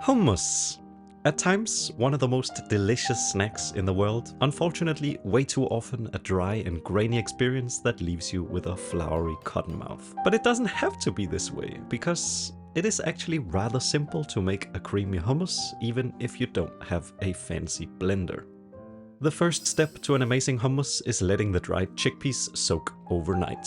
Hummus. At times, one of the most delicious snacks in the world. Unfortunately, way too often a dry and grainy experience that leaves you with a floury cotton mouth. But it doesn't have to be this way, because it is actually rather simple to make a creamy hummus, even if you don't have a fancy blender. The first step to an amazing hummus is letting the dried chickpeas soak overnight.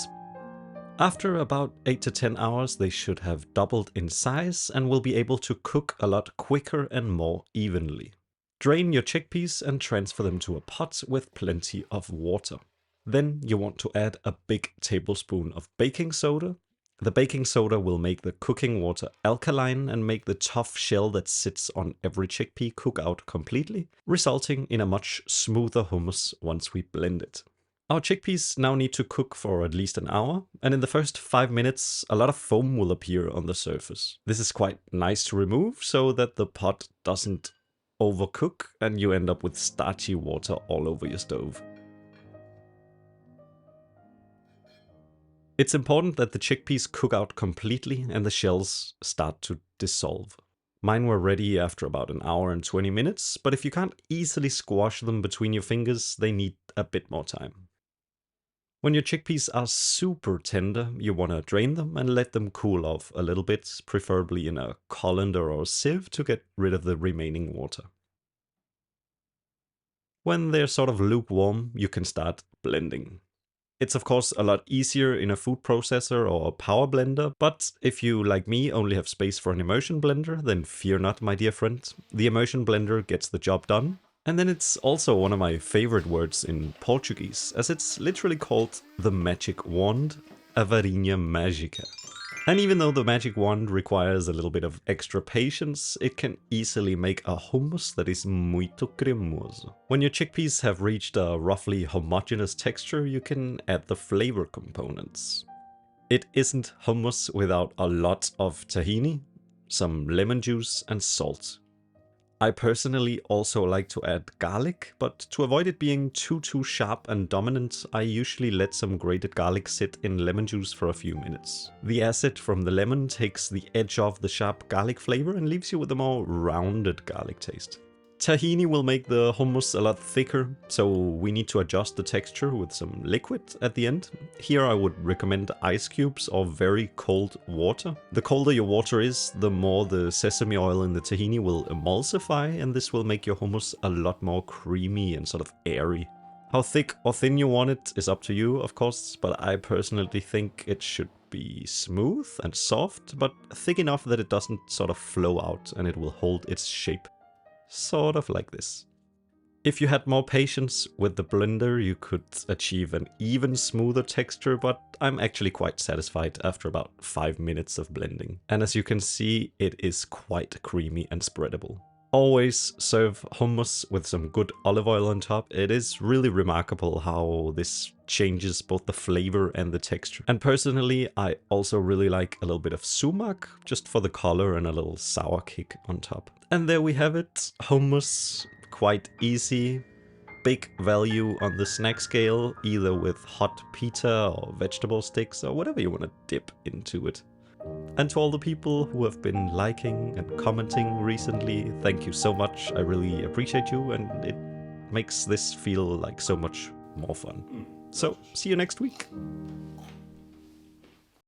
After about 8 to 10 hours, they should have doubled in size and will be able to cook a lot quicker and more evenly. Drain your chickpeas and transfer them to a pot with plenty of water. Then you want to add a big tablespoon of baking soda. The baking soda will make the cooking water alkaline and make the tough shell that sits on every chickpea cook out completely, resulting in a much smoother hummus once we blend it. Our chickpeas now need to cook for at least an hour, and in the first 5 minutes a lot of foam will appear on the surface. This is quite nice to remove so that the pot doesn't overcook and you end up with starchy water all over your stove. It's important that the chickpeas cook out completely and the shells start to dissolve. Mine were ready after about an hour and 20 minutes, but if you can't easily squash them between your fingers, they need a bit more time. When your chickpeas are super tender, you want to drain them and let them cool off a little bit, preferably in a colander or sieve to get rid of the remaining water. When they're sort of lukewarm, you can start blending. It's of course a lot easier in a food processor or a power blender, but if you, like me, only have space for an immersion blender, then fear not, my dear friend. The immersion blender gets the job done. And then it's also one of my favorite words in Portuguese, as it's literally called the magic wand, a varinha mágica. And even though the magic wand requires a little bit of extra patience, it can easily make a hummus that is muito cremoso. When your chickpeas have reached a roughly homogeneous texture, you can add the flavor components. It isn't hummus without a lot of tahini, some lemon juice and salt. I personally also like to add garlic, but to avoid it being too sharp and dominant, I usually let some grated garlic sit in lemon juice for a few minutes. The acid from the lemon takes the edge off the sharp garlic flavor and leaves you with a more rounded garlic taste. Tahini will make the hummus a lot thicker, so we need to adjust the texture with some liquid at the end. Here I would recommend ice cubes or very cold water. The colder your water is, the more the sesame oil in the tahini will emulsify, and this will make your hummus a lot more creamy and sort of airy. How thick or thin you want it is up to you, of course, but I personally think it should be smooth and soft, but thick enough that it doesn't sort of flow out and it will hold its shape. Sort of like this. If you had more patience with the blender, you could achieve an even smoother texture, but I'm actually quite satisfied after about 5 minutes of blending. And as you can see, it is quite creamy and spreadable. Always serve hummus with some good olive oil on top. It is really remarkable how this changes both the flavor and the texture. And personally, I also really like a little bit of sumac, just for the color and a little sour kick on top. And there we have it, hummus, quite easy, big value on the snack scale, either with hot pita or vegetable sticks or whatever you want to dip into it. And to all the people who have been liking and commenting recently, thank you so much. I really appreciate you, and it makes this feel like so much more fun. So, see you next week.